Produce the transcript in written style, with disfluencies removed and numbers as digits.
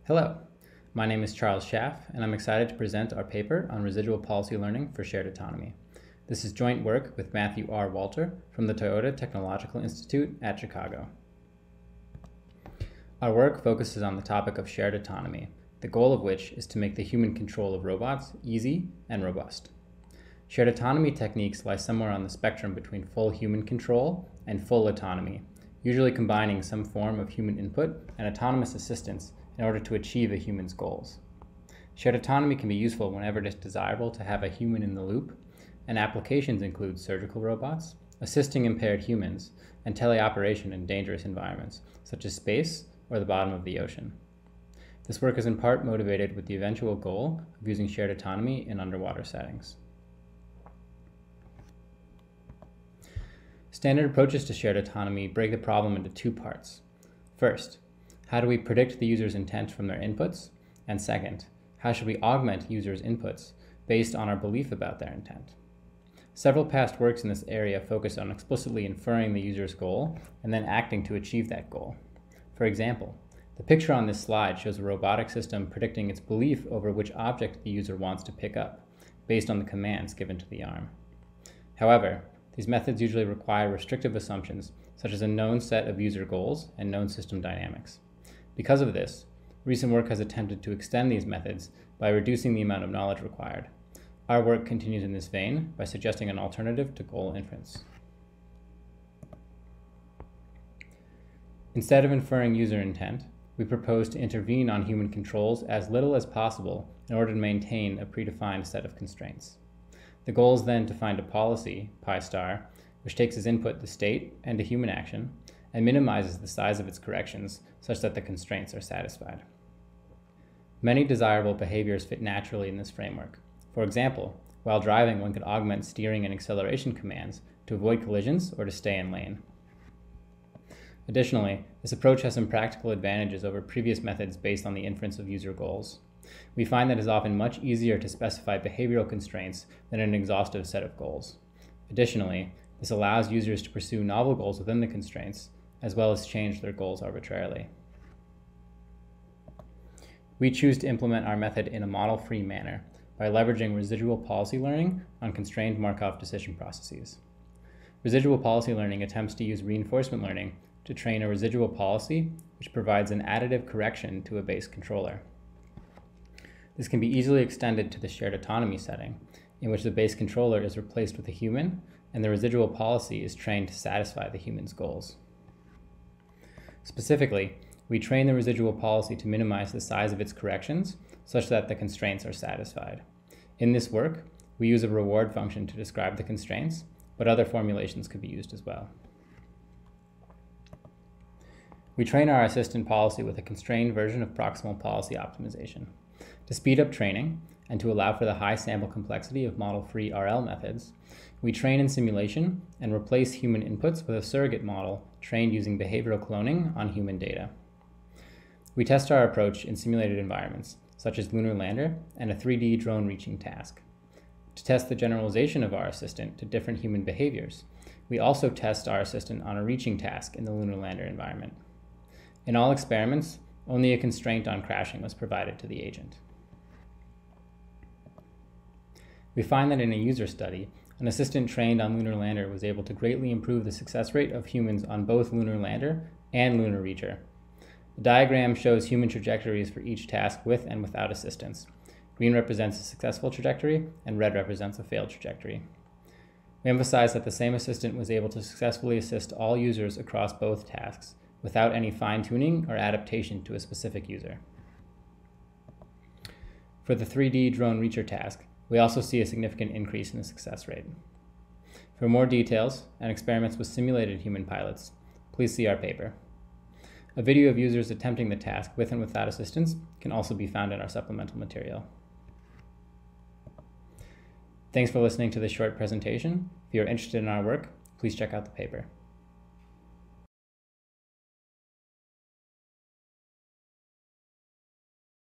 Hello, my name is Charles Schaff, and I'm excited to present our paper on residual policy learning for shared autonomy. This is joint work with Matthew R. Walter from the Toyota Technological Institute at Chicago. Our work focuses on the topic of shared autonomy, the goal of which is to make the human control of robots easy and robust. Shared autonomy techniques lie somewhere on the spectrum between full human control and full autonomy, usually combining some form of human input and autonomous assistance in order to achieve a human's goals. Shared autonomy can be useful whenever it is desirable to have a human in the loop, and applications include surgical robots, assisting impaired humans, and teleoperation in dangerous environments, such as space or the bottom of the ocean. This work is in part motivated with the eventual goal of using shared autonomy in underwater settings. Standard approaches to shared autonomy break the problem into two parts. First, how do we predict the user's intent from their inputs? And second, how should we augment users' inputs based on our belief about their intent? Several past works in this area focus on explicitly inferring the user's goal and then acting to achieve that goal. For example, the picture on this slide shows a robotic system predicting its belief over which object the user wants to pick up, based on the commands given to the arm. However, these methods usually require restrictive assumptions, such as a known set of user goals and known system dynamics. Because of this, recent work has attempted to extend these methods by reducing the amount of knowledge required. Our work continues in this vein by suggesting an alternative to goal inference. Instead of inferring user intent, we propose to intervene on human controls as little as possible in order to maintain a predefined set of constraints. The goal is then to find a policy, pi star, which takes as input the state and a human action, and minimizes the size of its corrections such that the constraints are satisfied. Many desirable behaviors fit naturally in this framework. For example, while driving, one could augment steering and acceleration commands to avoid collisions or to stay in lane. Additionally, this approach has some practical advantages over previous methods based on the inference of user goals. We find that it is often much easier to specify behavioral constraints than an exhaustive set of goals. Additionally, this allows users to pursue novel goals within the constraints, as well as change their goals arbitrarily. We choose to implement our method in a model-free manner by leveraging residual policy learning on constrained Markov decision processes. Residual policy learning attempts to use reinforcement learning to train a residual policy which provides an additive correction to a base controller. This can be easily extended to the shared autonomy setting, in which the base controller is replaced with a human and the residual policy is trained to satisfy the human's goals. Specifically, we train the residual policy to minimize the size of its corrections such that the constraints are satisfied. In this work, we use a reward function to describe the constraints, but other formulations could be used as well. We train our assistant policy with a constrained version of proximal policy optimization. To speed up training and to allow for the high sample complexity of model-free RL methods, we train in simulation and replace human inputs with a surrogate model trained using behavioral cloning on human data. We test our approach in simulated environments, such as Lunar Lander and a 3D drone reaching task. To test the generalization of our assistant to different human behaviors, we also test our assistant on a reaching task in the Lunar Lander environment. In all experiments, only a constraint on crashing was provided to the agent. We find that in a user study, an assistant trained on Lunar Lander was able to greatly improve the success rate of humans on both Lunar Lander and Lunar Reacher. The diagram shows human trajectories for each task with and without assistance. Green represents a successful trajectory, and red represents a failed trajectory. We emphasize that the same assistant was able to successfully assist all users across both tasks, without any fine-tuning or adaptation to a specific user. For the 3D drone reacher task, we also see a significant increase in the success rate. For more details and experiments with simulated human pilots, please see our paper. A video of users attempting the task with and without assistance can also be found in our supplemental material. Thanks for listening to this short presentation. If you're interested in our work, please check out the paper.